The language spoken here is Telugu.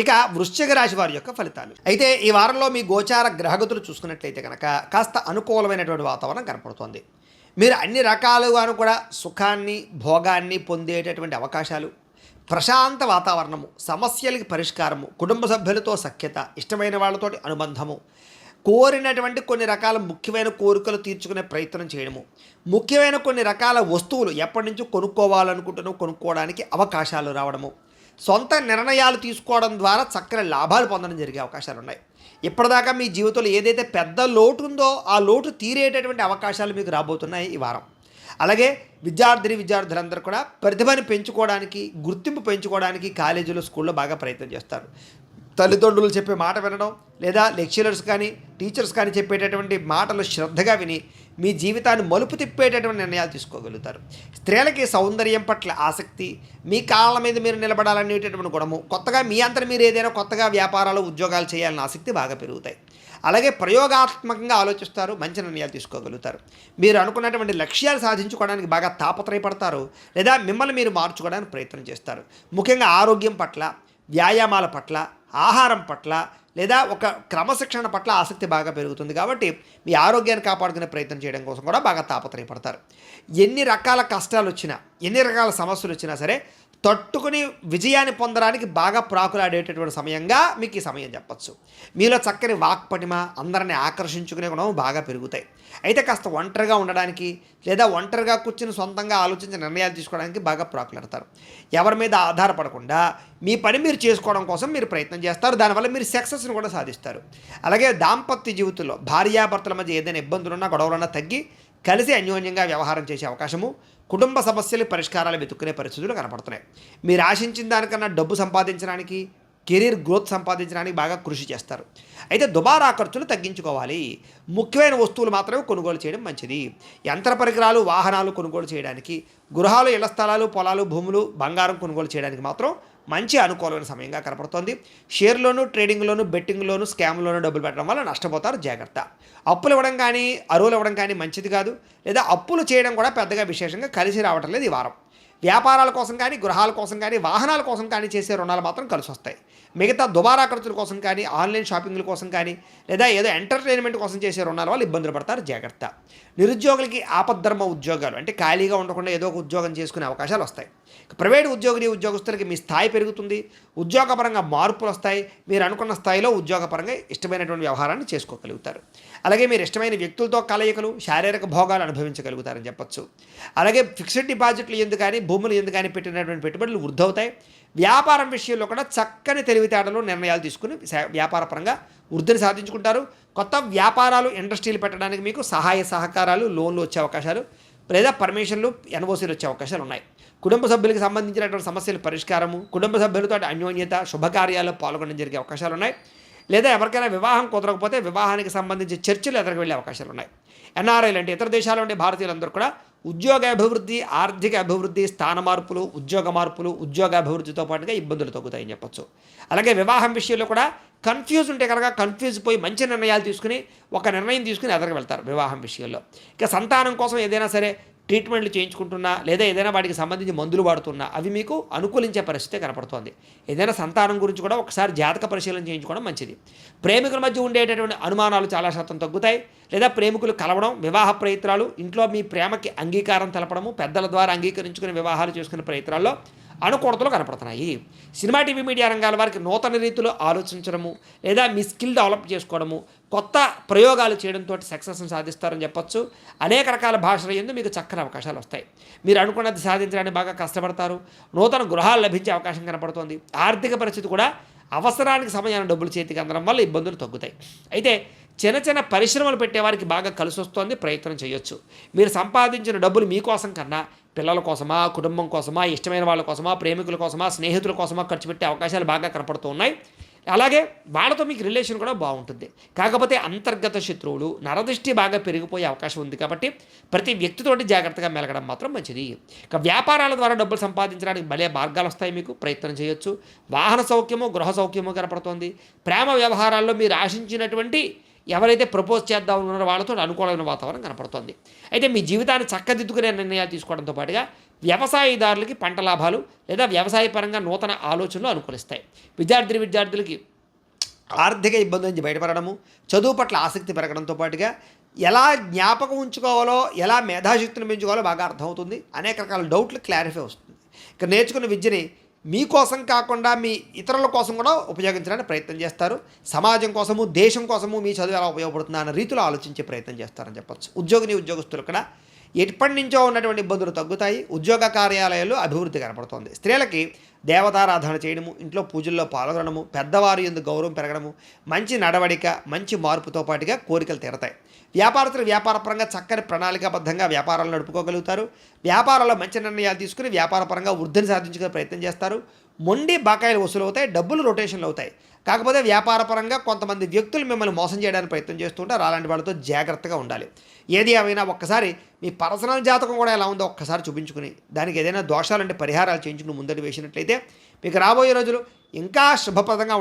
ఇక వృశ్చిక రాశి వారి యొక్క ఫలితాలు అయితే ఈ వారంలో మీ గోచార గ్రహగతులు చూసుకున్నట్లయితే కనుక కాస్త అనుకూలమైనటువంటి వాతావరణం కనపడుతోంది. మీరు అన్ని రకాలుగాను కూడా సుఖాన్ని భోగాన్ని పొందేటటువంటి అవకాశాలు, ప్రశాంత వాతావరణము, సమస్యలకి పరిష్కారము, కుటుంబ సభ్యులతో సఖ్యత, ఇష్టమైన వాళ్ళతోటి అనుబంధము, కోరినటువంటి కొన్ని రకాల ముఖ్యమైన కోరికలు తీర్చుకునే ప్రయత్నం చేయడము, ముఖ్యమైన కొన్ని రకాల వస్తువులు ఎప్పటి నుంచో కొనుక్కోవడానికి అవకాశాలు రావడము, సొంత నిర్ణయాలు తీసుకోవడం ద్వారా చక్కని లాభాలు పొందడం జరిగే అవకాశాలు ఉన్నాయి. ఇప్పటిదాకా మీ జీవితంలో ఏదైతే పెద్ద లోటు ఉందో ఆ లోటు తీరేటటువంటి అవకాశాలు మీకు రాబోతున్నాయి ఈ వారం. అలాగే విద్యార్థులందరూ కూడా ప్రతిభను పెంచుకోవడానికి, గుర్తింపు పెంచుకోవడానికి కాలేజీలో, స్కూల్లో బాగా ప్రయత్నం చేస్తారు. తల్లిదండ్రులు చెప్పే మాట వినడం, లేదా లెక్చరర్స్ కానీ టీచర్స్ కానీ చెప్పేటటువంటి మాటలు శ్రద్ధగా విని మీ జీవితాన్ని మలుపు తిప్పేటటువంటి నిర్ణయాలు తీసుకోగలుగుతారు. స్త్రీలకి సౌందర్యం పట్ల ఆసక్తి, మీ కాళ్ళ మీద మీరు నిలబడాలనేటటువంటి గుణము, కొత్తగా మీ అంతట మీరు ఏదైనా కొత్తగా వ్యాపారాలు, ఉద్యోగాలు చేయాలన్న ఆసక్తి బాగా పెరుగుతాయి. అలాగే ప్రయోగాత్మకంగా ఆలోచిస్తారు, మంచి నిర్ణయాలు తీసుకోగలుగుతారు. మీరు అనుకున్నటువంటి లక్ష్యాలు సాధించుకోవడానికి బాగా తాపత్రయపడతారు, లేదా మిమ్మల్ని మీరు మార్చుకోవడానికి ప్రయత్నం చేస్తారు. ముఖ్యంగా ఆరోగ్యం పట్ల, వ్యాయామాల పట్ల, ఆహారం పట్ల, లేదా ఒక క్రమశిక్షణ పట్ల ఆసక్తి బాగా పెరుగుతుంది. కాబట్టి మీ ఆరోగ్యాన్ని కాపాడుకునే ప్రయత్నం చేయడం కోసం కూడా బాగా తాపత్రయపడతారు. ఎన్ని రకాల కష్టాలు వచ్చినా, ఎన్ని రకాల సమస్యలు వచ్చినా సరే తట్టుకుని విజయాన్ని పొందడానికి బాగా ప్రాకులాడేటటువంటి సమయంగా మీకు ఈ సమయం చెప్పచ్చు. మీలో చక్కని వాక్పటిమ, అందరిని ఆకర్షించుకునే గుణం బాగా పెరుగుతాయి. అయితే కాస్త ఒంటరిగా ఉండడానికి, లేదా ఒంటరిగా కూర్చుని సొంతంగా ఆలోచించి నిర్ణయాలు తీసుకోవడానికి బాగా ప్రాకులాడతారు. ఎవరి మీద ఆధారపడకుండా మీ పని మీరు చేసుకోవడం కోసం మీరు ప్రయత్నం చేస్తారు. దానివల్ల మీరు సక్సెస్ని కూడా సాధిస్తారు. అలాగే దాంపత్య జీవితంలో భార్యాభర్తల మధ్య ఏదైనా ఇబ్బందులున్నా, గొడవలున్నా తగ్గి కలిసి అన్యోన్యంగా వ్యవహారం చేసే అవకాశము, కుటుంబ సమస్యలు పరిష్కారాలు వెతుక్కునే పరిస్థితులు కనపడుతున్నాయి. మీరు ఆశించిన దానికన్నా డబ్బు సంపాదించడానికి, కెరీర్ గ్రోత్ సంపాదించడానికి బాగా కృషి చేస్తారు. అయితే దుబారా ఖర్చులు తగ్గించుకోవాలి. ముఖ్యమైన వస్తువులు మాత్రమే కొనుగోలు చేయడం మంచిది. యంత్ర పరికరాలు, వాహనాలు కొనుగోలు చేయడానికి, గృహాలు, ఇళ్ల స్థలాలు, పొలాలు, భూములు, బంగారం కొనుగోలు చేయడానికి మాత్రం మంచి అనుకూలమైన సమయంగా కనపడుతోంది. షేర్లోను, ట్రేడింగ్లోను, బెట్టింగ్లోను, స్కామ్లోను డబ్బులు పెట్టడం వల్ల నష్టపోతారు, జాగ్రత్త. అప్పులు ఇవ్వడం కానీ, అరువులు ఇవ్వడం కానీ మంచిది కాదు. లేదా అప్పులు చేయడం కూడా పెద్దగా విశేషంగా కలిసి రావటం లేదు ఈ వారం. వ్యాపారాల కోసం కానీ, గృహాల కోసం కానీ, వాహనాల కోసం కానీ చేసే రుణాలు మాత్రం కలిసి వస్తాయి. మిగతా దుబారా ఖర్చుల కోసం కానీ, ఆన్లైన్ షాపింగ్ల కోసం కానీ, లేదా ఏదో ఎంటర్టైన్మెంట్ కోసం చేసే రుణాల వల్ల ఇబ్బందులు పడతారు, జాగ్రత్త. నిరుద్యోగులకి ఆపద్ధర్మ ఉద్యోగాలు, అంటే ఖాళీగా ఉండకుండా ఏదో ఒక ఉద్యోగం చేసుకునే అవకాశాలు వస్తాయి. ప్రైవేటు ఉద్యోగస్తులకి మీ స్థాయి పెరుగుతుంది, ఉద్యోగపరంగా మార్పులు వస్తాయి. మీరు అనుకున్న స్థాయిలో ఉద్యోగపరంగా ఇష్టమైనటువంటి వ్యవహారాన్ని చేసుకోగలుగుతారు. అలాగే మీరు ఇష్టమైన వ్యక్తులతో కలయికలు, శారీరక భోగాలు అనుభవించగలుగుతారని చెప్పచ్చు. అలాగే ఫిక్స్డ్ డిపాజిట్లు ఎందుకు కానీ, భూములు ఎందుకు కానీ పెట్టినటువంటి పెట్టుబడులు వృద్ధవుతాయి. వ్యాపారం విషయంలో కూడా చక్కని తెలివితేటలు, నిర్ణయాలు తీసుకుని వ్యాపారపరంగా వృద్ధిని సాధించుకుంటారు. కొత్త వ్యాపారాలు, ఇండస్ట్రీలు పెట్టడానికి మీకు సహాయ సహకారాలు, లోన్లు వచ్చే అవకాశాలు, లేదా పర్మిషన్లు, ఎన్ఓసీలు వచ్చే అవకాశాలు ఉన్నాయి. కుటుంబ సభ్యులకు సంబంధించినటువంటి సమస్యల పరిష్కారము, కుటుంబ సభ్యులతో అన్యోన్యత, శుభకార్యాల్లో పాల్గొనడం జరిగే అవకాశాలు ఉన్నాయి. లేదా ఎవరికైనా వివాహం కుదరకపోతే వివాహానికి సంబంధించి చర్చలు ఎదురుకు వెళ్ళే అవకాశాలు ఉన్నాయి. ఎన్ఆర్ఐలు అంటే ఇతర దేశాల ఉండే భారతీయులందరూ కూడా ఉద్యోగ అభివృద్ధి, ఆర్థిక అభివృద్ధి, స్థాన మార్పులు, ఉద్యోగ మార్పులు, ఉద్యోగ అభివృద్ధితో పాటుగా ఇబ్బందులు తగ్గుతాయని చెప్పచ్చు. అలాగే వివాహం విషయంలో కూడా కన్ఫ్యూజ్ ఉంటే కనుక కన్ఫ్యూజ్ పోయి మంచి నిర్ణయాలు తీసుకుని ఒక నిర్ణయం తీసుకుని ఎదురుకు వెళ్తారు వివాహం విషయంలో. ఇక సంతానం కోసం ఏదైనా సరే ట్రీట్మెంట్లు చేయించుకుంటున్నా, లేదా ఏదైనా వాటికి సంబంధించి మందులు వాడుతున్నా అవి మీకు అనుకూలించే పరిస్థితి కనపడుతోంది. ఏదైనా సంతానం గురించి కూడా ఒకసారి జాతక పరిశీలన చేయించుకోవడం మంచిది. ప్రేమికుల మధ్య ఉండేటటువంటి అనుమానాలు చాలా శాతం తగ్గుతాయి. లేదా ప్రేమికులు కలవడం, వివాహ ప్రయత్నాలు, ఇంట్లో మీ ప్రేమకి అంగీకారం తెలపడము, పెద్దల ద్వారా అంగీకరించుకుని వివాహాలు చేసుకునే ప్రయత్నాల్లో అనుకూలతలు కనపడుతున్నాయి. సినిమా, టీవీ, మీడియా రంగాల వారికి నూతన రీతిలో ఆలోచించడము, లేదా మీ స్కిల్ డెవలప్ చేసుకోవడము, కొత్త ప్రయోగాలు చేయడంతో సక్సెస్ని సాధిస్తారని చెప్పొచ్చు. అనేక రకాల భాషల యందు మీకు చక్కని అవకాశాలు వస్తాయి. మీరు అనుకున్నది సాధించడానికి బాగా కష్టపడతారు. నూతన గృహాలు లభించే అవకాశం కనపడుతోంది. ఆర్థిక పరిస్థితి కూడా అవసరానికి సమయాన్ని డబ్బులు చేతికి అందడం వల్ల ఇబ్బందులు తగ్గుతాయి. అయితే చిన్న చిన్న పరిశ్రమలు పెట్టేవారికి బాగా కలిసి వస్తుంది, ప్రయత్నం చేయొచ్చు. మీరు సంపాదించిన డబ్బులు మీకోసం కన్నా పిల్లల కోసమా, కుటుంబం కోసమా, ఇష్టమైన వాళ్ళ కోసమా, ప్రేమికుల కోసమా, స్నేహితుల కోసమా ఖర్చు పెట్టే అవకాశాలు బాగా కనపడుతూ ఉన్నాయి. అలాగే వాళ్ళతో మీకు రిలేషన్ కూడా బాగుంటుంది. కాకపోతే అంతర్గత శత్రువులు, నరదృష్టి బాగా పెరిగిపోయే అవకాశం ఉంది. కాబట్టి ప్రతి వ్యక్తితోటి జాగ్రత్తగా మెలగడం మాత్రం మంచిది. ఇక వ్యాపారాల ద్వారా డబ్బులు సంపాదించడానికి భలే మార్గాలు వస్తాయి, మీకు ప్రయత్నం చేయొచ్చు. వాహన సౌఖ్యము, గృహ సౌఖ్యము కనపడుతోంది. ప్రేమ వ్యవహారాల్లో మీరు ఆశించినటువంటి ఎవరైతే ప్రపోజ్ చేద్దాం ఉన్నారో వాళ్ళతో అనుకూలమైన వాతావరణం కనపడుతుంది. అయితే మీ జీవితాన్ని చక్కదిద్దుకునే నిర్ణయాలు తీసుకోవడంతో పాటుగా వ్యవసాయదారులకి పంట లాభాలు లేదా వ్యవసాయ పరంగా నూతన ఆలోచనలు అనుకూలిస్తాయి. విద్యార్థులకి ఆర్థిక ఇబ్బందుల నుంచి బయటపడడము, చదువు పట్ల ఆసక్తి పెరగడంతో పాటుగా ఎలా జ్ఞాపకం ఉంచుకోవాలో, ఎలా మేధాశక్తిని పెంచుకోవాలో బాగా అర్థమవుతుంది. అనేక రకాల డౌట్లు క్లారిఫై వస్తుంది. ఇక నేర్చుకున్న విద్యని మీకోసం కాకుండా మీ ఇతరుల కోసం కూడా ఉపయోగించడానికి ప్రయత్నం చేస్తారు. సమాజం కోసము, దేశం కోసము మీ చదువు ఎలా ఉపయోగపడుతుందా అన్న రీతిలో ఆలోచించే ప్రయత్నం చేస్తారని చెప్పచ్చు. ఉద్యోగస్తులు కూడా ఎప్పటి నుంచో ఉన్నటువంటి ఇబ్బందులు తగ్గుతాయి. ఉద్యోగ కార్యాలయాల్లో అభివృద్ధి కనపడుతోంది. స్త్రీలకి దేవతారాధన చేయడము, ఇంట్లో పూజల్లో పాల్గొనడము, పెద్దవారు ఎందుకు గౌరవం పెరగడము, మంచి నడవడిక, మంచి మార్పుతో పాటుగా కోరికలు తీరతాయి. వ్యాపారస్తులు వ్యాపారపరంగా చక్కని ప్రణాళికాబద్ధంగా వ్యాపారాలు నడుపుకోగలుగుతారు. వ్యాపారాల్లో మంచి నిర్ణయాలు తీసుకుని వ్యాపారపరంగా వృద్ధిని సాధించుకునే ప్రయత్నం చేస్తారు. మొండి బకాయిలు వసూలు అవుతాయి, డబ్బులు రొటేషన్లు అవుతాయి. కాకపోతే వ్యాపారపరంగా కొంతమంది వ్యక్తులు మిమ్మల్ని మోసం చేయడానికి ప్రయత్నం చేస్తుంటారు. అలాంటి వాళ్ళతో జాగ్రత్తగా ఉండాలి. ఏది ఏమైనా ఒక్కసారి మీ పర్సనల్ జాతకం కూడా ఎలా ఉందో ఒక్కసారి చూపించుకుని దానికి ఏదైనా దోషాలంటే పరిహారాలు చేయించుకుని ముందడి వేసినట్లయితే మీకు రాబోయే రోజులు ఇంకా శుభప్రదంగా